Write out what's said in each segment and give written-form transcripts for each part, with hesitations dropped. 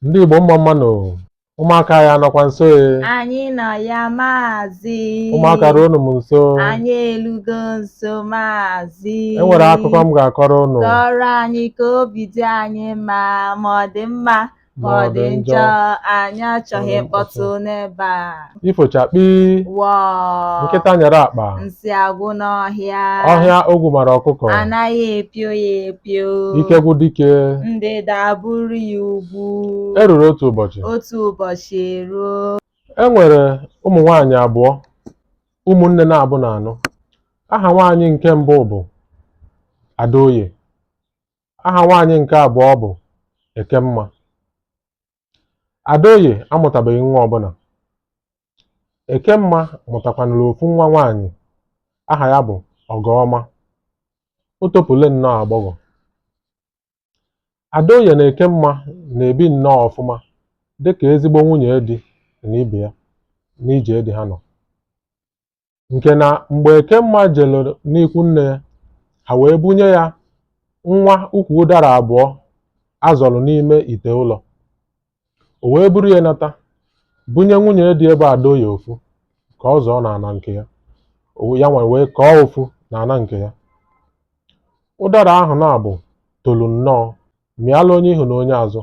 Ndị Igbo mma mmanụ, ụmụaka ya nọkwa nso Anyị nọ ya maazị. ụmụaka ruo unu m nso. Anyị elugo nso maazị. E nwere akụkọ m ga-akọrọ unu. Kọrọ anyị ka obi dị anyị mma, ma ọ dị mma ma ọ dị njọ, anyị achọghị mkpọtụ n'ebe a. Ifochakpi Wọọ, nkịta nyere akpa, nsị agwụ n'ọhịa, ọhịa ogwu mara ọkụkọ, anaghị epio ya epio, ike gwụ dike, ndịda buru ya ugwu. Eruru otu ụbọchị eruo. E nwere ụmụ nwaanyị abụọ, ụmụnne na-abụ na anọ. Aha nwaanyị nke mbụ bụ Adaoye, aha nwaanyị nke abụọ bụ Ekemma. Adaoye amụtabeghị nwa ọbụla. Ekemma mụtakwanụrụ ofu nwa nwaanyị, aha ya bụ Ọgọma. O topule nnọọ agbọghọ. Adaoye na Ekemma na-ebi nnọọ ọfụma dịka ezigbo nwunye di na ibe ya n'ije di ha nọ. Nke na mgbe Ekemma jelụ n'ikwu nne ya, ha wee bunye ya nwa ukwu ụdara abụọ azọrọ n'ime ite ụlọ. O wee buru ya nata bunye nwunye di ebe Adaoye ofu ka ọ zọọ n'ana nke ya. Ya nwe wee kọọ ofu n'ana nke ya. Ụdara ahụ na-abụ tolu nnọọ, mịala onye ihu na onye azụ,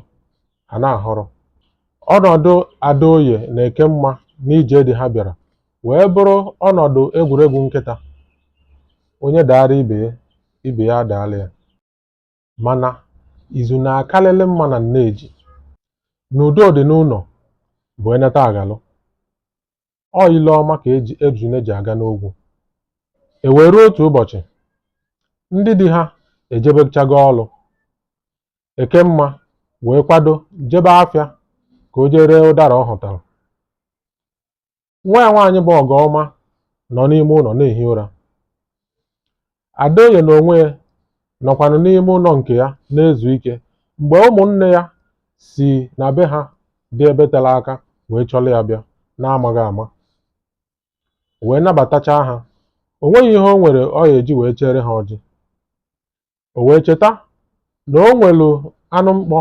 ha na-ahọrọ. Ọnọdụ Adaoye na Ekemma n'ije di ha bịara wee bụrụ ọnọdụ egwuregwu nkịta. Onye daara ibe ya adaala ya. Mana izu na-akalịlị mma na nneji. N'udo dị n'ụlọ bụ eneta agalụ. Ọ ile ọma ka ejune ji aga n'ogwu. E wee ruo otu ụbọchị, ndị di ha ejebechago ọlụ. Ekemma wee kwado jebe afịa ka o jee ree ụdara ọ hụtara. Nwa ya nwaanyị bụ Ọgọma nọ n'ime ụlọ na-ehi ụra. Adaoye na onwe ya nọkwanụ n'ime ụlọ nke ya na-ezu ike mgbe ụmụnne ya si na be ha dị ebe tere aka wee chọrọ ya bịa na-amaghị ama. Wee nabatacha ha. O nweghị ihe o nwere ọ ga-eji wee chere ha ọjị. O wee cheta na o nwelu anụ mkpọ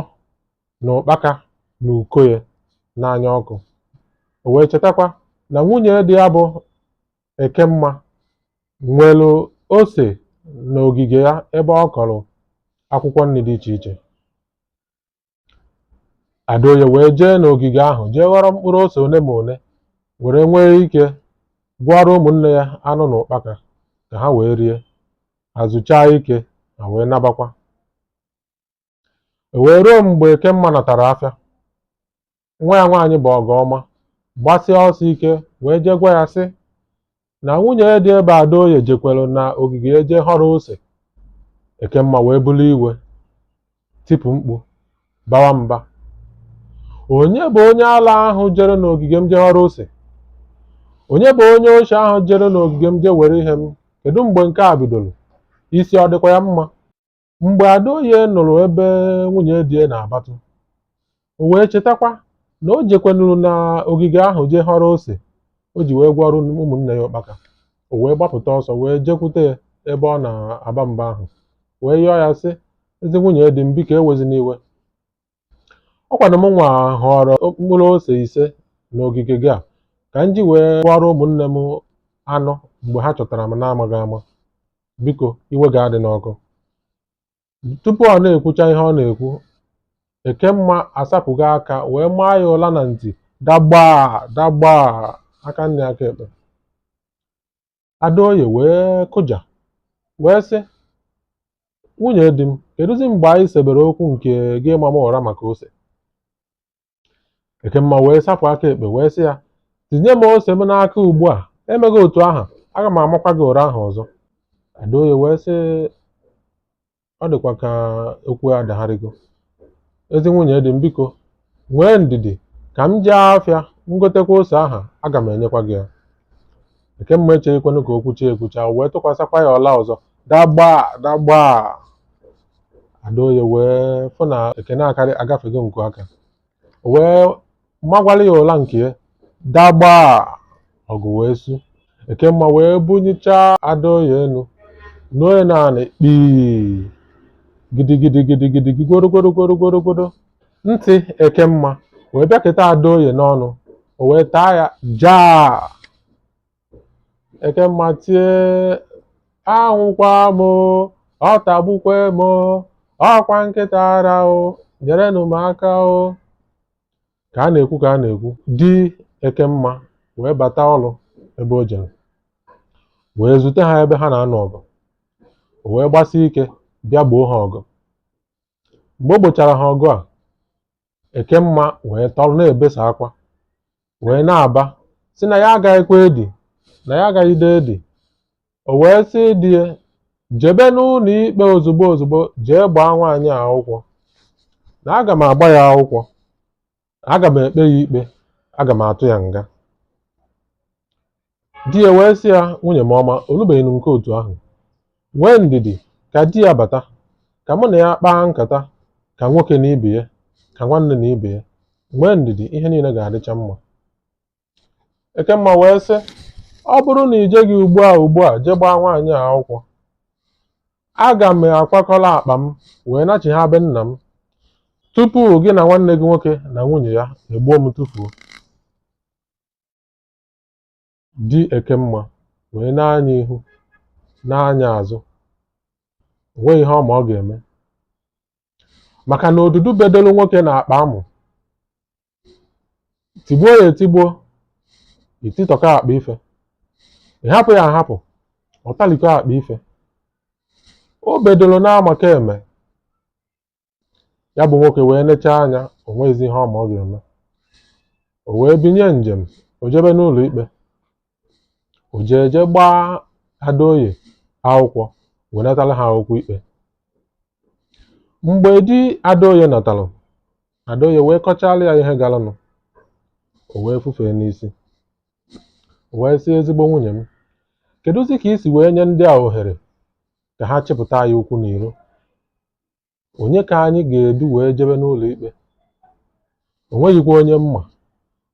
na ụkpaka na ukoye n'anya ọkụ. O wee chetakwa na nwunye di ya bụ Ekemma nwelu ose n'ogige ya ebe ọ kọrọ akwụkwọ nri dị iche iche. Adaoye wee jee n'ogige ahụ jee ghọrọ mkpụrụ ose one ma one were nwee ike gwọọrọ ụmụnne ya anụ na ụkpaka ka ha wee rie. Ha zụchaa ike, ha wee nabakwa. E wee ruo mgbe Ekemma natara afịa, nwa ya nwaanyị bụ Ọgọma gbasịa ọsọ ike wee jee gwa ya sị na nwunye ya dị ebe Adaoye jekwelu na ogige ya jee họrọ ose. Ekemma wee bulu iwe, tipu mkpu, bawa mba. Onye bụ onye ala ahụ jere n'ogige m jee họrọ ose? Onye bụ onye oshi ahụ jere n'ogige m jee were ihe m? Kedu mgbe nke a bidoro? Isi ọ dịkwa ya mma? Mgbe Adaoye nụrụ ebe nwunye di ya na-abatụ, o wee chetakwa na o jekwenuru na ogige ahụ jee họrọ ose o ji wee gwọrọ ụmụnne ya ụkpaka. O wee gbapụta ọsọ wee jekwute ya ebe ọ na-aba mba ahụ wee yọọ ya sị, ezi nwunye di m, biko ewezina iwe. Ọ kwanụ m nwa họrọ mkpụrụ ose 5 n'ogige gị a ka m ji wee gwọrọ ụmụnne m anụ mgbe ha chọtara m na-amaghị ama. Biko iwe ga-adị n'ọkụ. Tupu ọ na-ekwucha ihe ọ na-ekwu, Ekemma asapụgo aka wee maa ya ụla na ntị, dagbaa aka nri aka ekpe. Adaoye wee kụja wee sị, nwunye di m, kedụzi mgbe anyị sebere okwu nke gị ịma m ụra maka ose? Ekemma wee sapụ aka ekpe wee sị ya, tinye m ose m n'aka ugbu a, emeghị otu ahụ aga m amakwa gị ụra ahụ ọzọ. Adaoye wee sị, ọ dịkwa ka okwu adagharịgo. Ezi nwunye di m, biko nwee ndidi ka m jee afịa ngotekwa ose aha aga m enyekwa gị ya. Ekemma echeghịkwanụ ka o kwucha ekwucha, wee tụkwasịkwa ya ọla ọzọ, dagbaa. Adaoye wee fụ na ekene agafego nku aka. O wee magwalụ ya ụla nke ya, dagbaa. Ọgụ wee su. Ekemma wee bunyechaa Adaoye enu, nuo ya naanị kpii, gidigidi gworo. ntị Ekemma wee bịaketa Adaoye n'ọnụ, o wee taa ya jaa. Ekemma tie, anwụkwa m, ọ tagbukwe m, ọkwa nkịta ara o, nyerenụ m aka o. Ka a na-ekwu di Ekemma wee bata ọrụ ebe o jere, wee zute ha ebe ha na-anọ ọgụ, o wee gbasie ike bịa gboo ha ọgụ. Mgbe o gbochara ha ọgụ a, Ekemma wee tọrọ na-ebesa akwa wee na-aba si na ya agaghịkwa edi, na ya agaghịde edi. O wee sị di ya, jebe n'ụlọ ikpe ozugbo jee gbaa nwaanyị a akwụkwọ, na aga m agba ya akwụkwọ, aga m ekpe ya ikpe, aga m atụ ya nga. Di ya wee sị ya, nwunye m ọma, olubeghị m nke otu ahụ, nwee ndidi ka di ya bata, ka mụ na ya kpaa nkata ka nwoke na ibe ya, ka nwanne na ibe ya, nwee ndidi, ihe niile ga-adịcha mma. Ekemma wee sị, ọ bụrụ na ije gị ugbu a jee gbaa nwaanyị a akwụkwọ, aga m akwakọrọ akpa m wee nachigha be nna m, tupu gị na nwanne gị nwoke na nwunye ya egbuo m tufuo. Di Ekemma wee na-anya ihu na-anya azụ, o nweghị ihe ọma ọ ga-eme, maka na odudu bedolu nwoke na akpa amụ, tigbuo ya etigbuo, ititọka akpa ife, ịhapụ ya ahapụ, ọ talikọ akpa ife. O bedolo na-amaka eme, ya bụ nwoke wee nechaa anya, o nweghịzi ihe ọma ọ ga-eme. O wee binye njem, o jebe n'ụlọ ikpe, o jee gbaa Adaoye akwụkwọ, wee natara ha akwụkwọ ikpe. Mgbe di Adaoye natalụ, Adaoye wee kọchalụ ya ihe galanụ, o wee fufee n'isi, o wee sị, ezigbo nwunye m, kedụzi ka isi wee nye ndị a ohere ka ha chịpụta anyị ukwu n'iro? Onye ka anyị ga-edu wee jebe n'ụlọ ikpe? O nweghịkwa onye mma,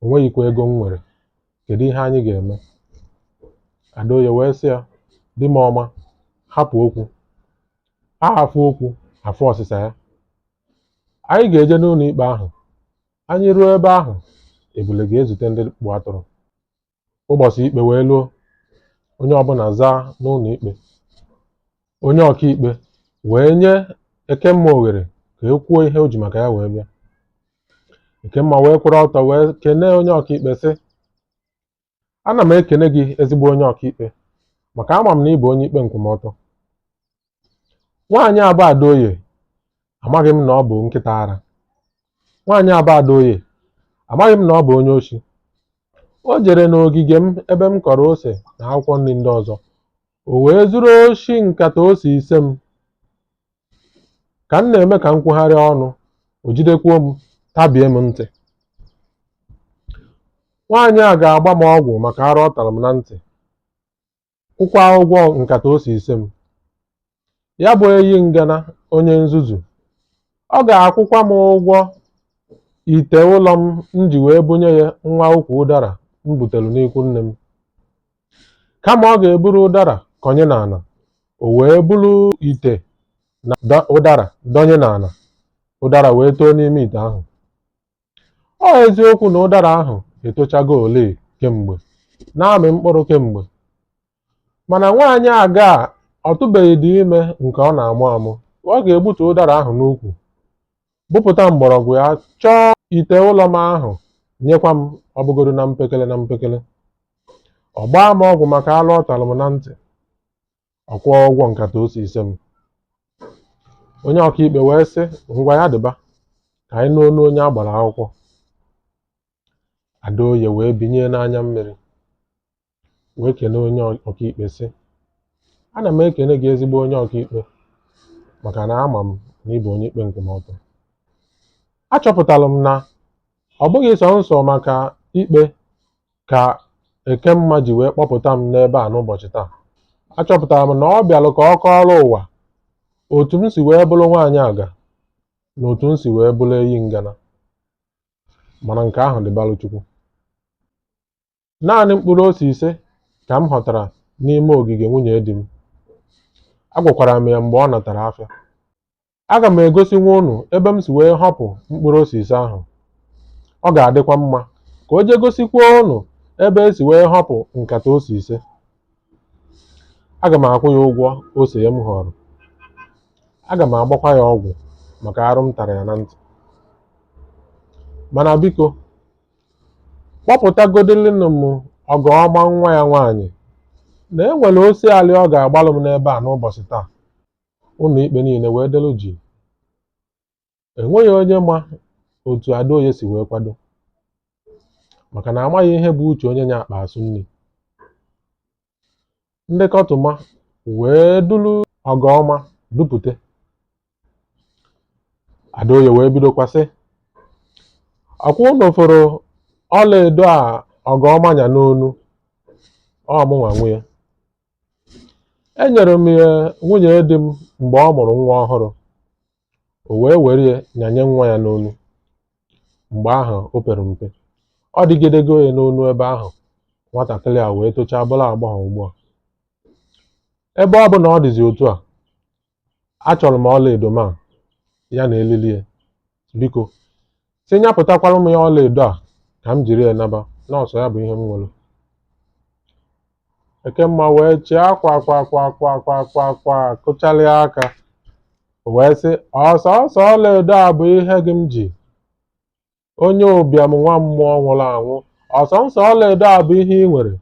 o nweghịkwa ego m nwere, kedu ihe anyị ga-eme? Adaoye wee sị ya, di m ọma, hapụ okwu, ahafụ okwu afụ ọsịsa ya. Anyị ga-eje n'ụlọ ikpe ahụ, anyị ruo ebe ahụ, ebule ga-ezute ndị kpụ atụrụ. Ụbọchị ikpe wee luo, onye ọbụla zaa n'ụlọ ikpe. Onye ọkaikpe wee nye Ekemma ohere ka e kwuo ihe o ji maka ya wee bịa. Ekemma wee kwụrụ ọtọ wee kenee onye ọkaikpe sị, ana m ekene gị ezigbo onye ọkaikpe, maka ama m na ị bụ onye ikpe nkwụmọtọ. Nwaanyị abụ Adaoye amaghị m na ọ bụ nkịta ara. Nwaanyị abụ Adaoye amaghị m na ọ bụ onye oshi. O jere n'ogige m ebe m kọrọ ose na akwụkwọ nri ndị ọzọ, o wee zuru oshi nkata ose 5 m. Ka m na-eme ka m kwugharịa ọnụ, o jidekwuo m, tabie m ntị. Nwaanyị a ga-agba m ọgwụ maka arụ ọ tara m na ntị, kwụkwa ụgwọ nkata ose 5 m. Ya bụ eyi ngana onye nzuzu, ọ ga-akwụkwa m ụgwọ ite ụlọ m ji wee bunye ya nwa ukwu ụdara m butelu n'ikwu nne m. Kama ọ ga-eburu ụdara konye n'ala, o wee buru ite na ụdara donye n'ala, ụdara wee too n'ime ite ahụ. Ọ eziokwu na ụdara ahụ etochago ole kemgbe, na-amị mkpụrụ kemgbe, mana nwaanyị aga ọ tụbeghị dị ime nke ọ na-amụ amụ. Ọ ga-egbutu ụdara ahụ n'ukwu, bupụta mgbọrọgwụ ya, chọọ ite ụlọ m ahụ nyekwa m, ọbụgodu na mpekele na mpekele. Ọ gbaa m ọgwụ maka alụ ọ tara m na ntị, ọ kwụọ ụgwọ nkata ose 5 m. Onye ọkaikpe wee sị, ngwa ya dịba, ka anyị n'onu onye a gbara akwụkwọ. Adaoye wee binye n'anya mmiri, wee kene onye ọkaikpe sị, ana m ekene gị ezigbo onye ọkaikpe, maka na ama m na ị bụ onye ikpe nkwụmọtọ. Achọpụtalụ m na ọ bụghị sọnsọ maka ikpe ka Ekemma ji wee kpọpụta m n'ebe a n'ụbọchị taa. Achọpụtara m na ọ bịalụ ka ọ kọọrọ ụwa otu m si wee bụrụ nwaanyị aga na otu m si wee bụrụ eyi ngana, mana nke ahụ dịbalụ Chukwu. Naanị mkpụrụ ose 5 ka m họtara n'ime ogige nwunye di m. Agwakwara m ya mgbe ọ natara afịa. aga m egosinwu unu ebe m si wee họpụ mkpụrụ osisi ahụ. Ọ ga-adịkwa mma ka o jee gosikwa unu ebe esi wee họpụ nkata ose ise. Aga m akwụ ya ụgwọ ose ya m họrọ. Aga m agbakwa ya ọgwụ maka arụ m tara ya na ntị. Mana biko kpọpụtagodịlịnụ m Ọgọma nwa ya nwaanyị na enwere ose alị ọ ga-agbalụ m n'ebe a n'ụbọchị taa. Ụlọ ikpe niile wee delu ji. Enweghị onye ma otu Adaoye si wee kwado, maka na amaghị ihe bụ uche onye nya akpa asụ nri. Ndị kọtụma wee dulu Ọgọma dupụte. Adaoye wee bidokwa sị, ọkwa unu fụrụ ọlaedo a Ọgọma nya n'onu, ọ mụnwa nwe ya. Enyere m ya nwunye di m mgbe ọ mụrụ nwa ọhụrụ, o wee were ya nyanye nwa ya n'onu. Mgbe ahụ o pere mpe, ọ dịgidego ya n'onu ebe ahụ, nwatakịrị a wee tochaa bụrụ agbọghọ ugbu a. Ebe ọ bụ na ọ dịzi otu a, achọrọ m ọlaedo m ya na elili ya. Biko si nyapụtakwara m ya ọlaedo a ka m jiri ya naba, nọọsụ ya bụ ihe m nwere. Ekemma wee chịa akwa kụchalịa aka, wee sị, ọsọsọ ọlaedo a bụ ihe gị m ji, onye ụbịam nwa mmụọ nwụrụ anwụ, ọsọsọ ọlaedo a bụ ihe ị nwere.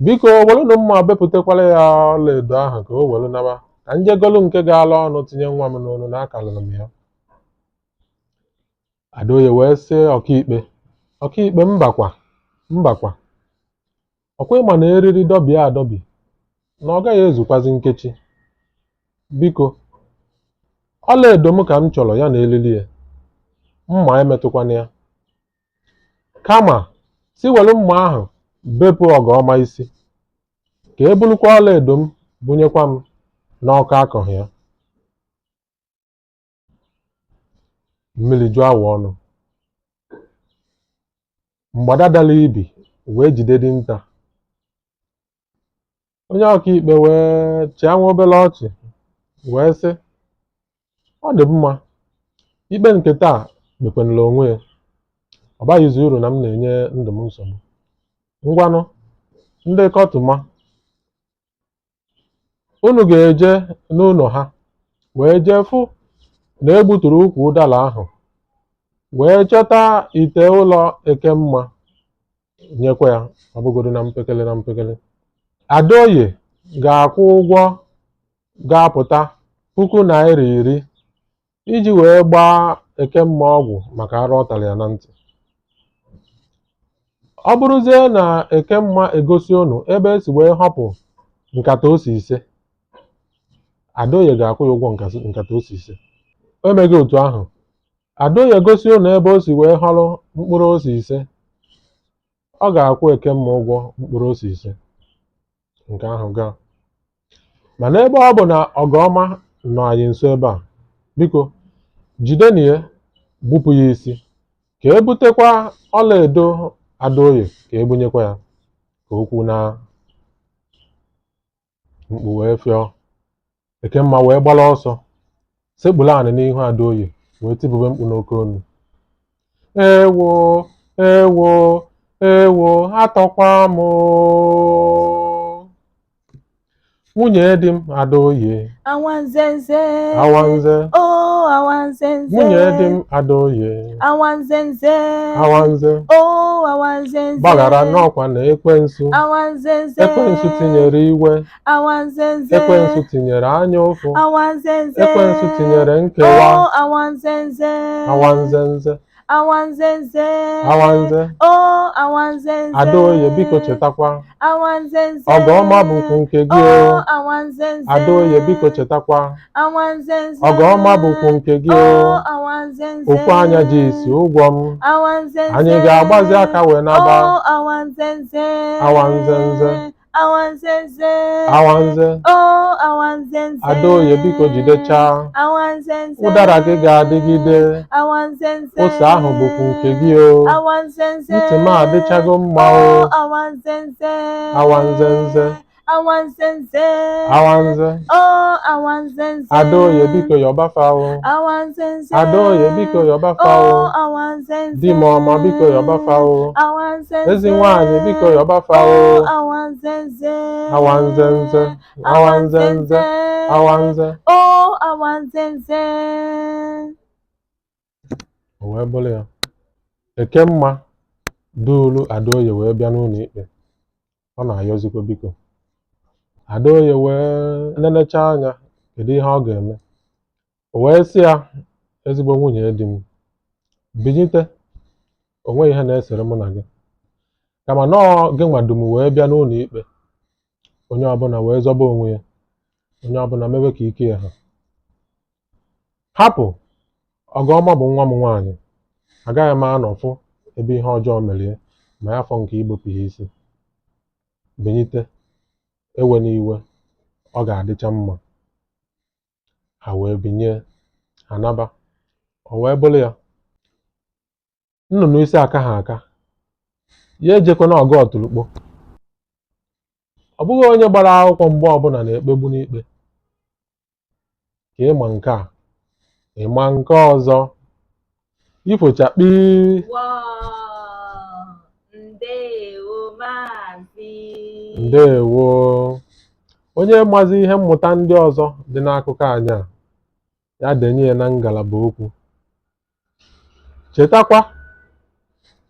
Biko welụnụ mma bepụtakwara ya ọlaedo ahụ ka o welu naba, ka njegolu nke ga-ala ọnụ tinye nwa m n'onu na akalụrụ m ya. Adaoye wee sị ọkaikpe mbakwa, ọkwa ịma na eriri dọbie adọbi na ọ gaghị ezukwazi nkechi. Biko ọlaedo m ka m chọrọ ya na elili ya, mma emetụkwana ya. Kama si welu mma ahụ bepụ Ọgọma isi, ka e bulukwa ọlaedo m bunyekwa m n'ọkọ akọghị ya. Mmiri jụọ awọ ọnụ, mgbada dara ibi wee jide dinta. Onye ọkaikpe wee chịa nwa obere ọchị wee sị, ọ dị mma, ikpe nke taa kpekwenụla onwe ya, ọ baghịzi uru na m na-enye ndụ m nsogbu. Ngwanụ ndị kọtụma, unu ga-eje n'ụlọ ha wee jee fụ na egbuturu ukwu ụdara ahụ, wee chọta ite ụlọ Ekemma nyekwa ya, ọ bụgodo na mpekele. Adaoye ga-akwụ ụgwọ ga-apụta $10,000 iji wee gbaa Ekemma ọgwụ maka arụ ọ tara ya na ntị. Ọ bụrụzie na Ekemma egosi unu ebe esi wee họpụ nkata ose ise, Adaoye ga-akwụ ya ụgwọ nkata ose ise. O meghị otu ahụ, Adaoye gosi unu ebe o si wee họrọ mkpụrụ ose ise, ọ ga-akwụ Ekemma ụgwọ mkpụrụ ose ise. Nke ahụ gaa. Mana ebe ọ bụ na Ọgọma nọ anyị nso ebe a, biko jidenu ya, gbupụ ya isi, ka ebutekwa ọlaedo Adaoye ka ebunyekwa ya, ka okwu na mkpu wee fịọ. Ekemma wee gbara ọsọ sekpuru anị n'ihu Adaoye wee tibube mkpu n'oke onu, ewo ewo ewo atọkwa m. Nwunye di m Adaoye, Awanzenze, awanze, oh awanzenze, nwunye di m Adaoye, awanzenze, awanze, oh awanzenze, gbaghara n'ọkwa na ekwensu, awanzenze, ekwensu tinyere iwe, awanzenze, ekwensu tinyere anya ụfụ, awanzenze, ekwensu tinyere nkewa, oh awanzenze, awanzenze, awanzenze, awanze. oh awanzenze, Adaoye biko chetakwa, awanzenze, Ọgọma bụkwa nke gị oh o. awanzenze, Adaoye biko chetakwa, awanzenze, Ọgọma bụkwa nke gị o. oh awanzenze, Okwu anya ji isi ụgwọ m, awanzenze, anyị ga-agbazi aka wee naba, oh awanzenze, awanzenze, awanzenze, awanze. oh awanzenze, Adaoye biko jidechaa, awanzenze, ụdara gị ga-adịgide, awanzenze, ose ahụ bụkwa nke gị o. awanzenze, Ntị m adịchago mma o. oh awanzenze, Awanzenze, awanzenze, Awanze. oh awanzenze, Adoye biko yọbafa o. awanzenze, Adoye biko yọbafa oh o. awanzenze, Di m ọma biko yọbafa o. awanzenze, Ezi nwanyị biko yọbafa oh o. awanzenze, Awanzenze. Awanzenze. Awanze. oh awanzenze. O wee bụrụ ya. Ekemma duru Adaoye wee bịa n'ụlọ ikpe. Ọ na-ayọzikwa biko. Adaoye wee nenecha anya kedu ihe ọ ga-eme. O wee sị ya, ezigbo nwunye di m, binyite, o nweghị ihe na-esere mụ na gị, kama nọọ gị nwa du m wee bịa n'ụlọ ikpe, onye ọbụla wee zọba onwe ya, onye ọbụla mewe ka ike ya ha. Hapụ, Ọgụọma bụ nwa m nwaanyị, agaghị m anọfụ ebe ihe ọjọọ merie ma ya afọ nke igbopụ ya isi. Binyite, ewe n'iwe, ọ ga-adịcha mma. Ha wee binye, ha naba. O wee bụrụ ya, nnụnụ isi aka ha aka, ya ejekwana ọgụ ọtụrụkpọ. Ọ bụghị onye gbara akwụkwọ mgbe ọbụla na-ekpegbu n'ikpe. Ka ịma nke a, ịma nke ọzọ, ifochakpii. Ndewo maazị. Ndewo. Onye mazi ihe mmụta ndị ọzọ dị n'akụkọ anyị a, ya denye ya na ngalaba okwu. Chetakwa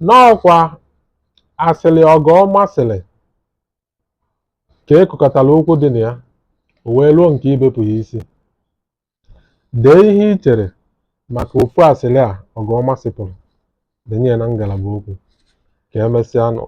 n'ọkwa asịrị Ọgụọma sịrị ka ekokọtara okwu dị na ya, o wee ruo nke ibepụ ya isi. Dee ihe i chere maka ofu asịrị a Ọgụọma sịpụrụ, denye ya na ngalaba okwu. Ka emesịa nụ.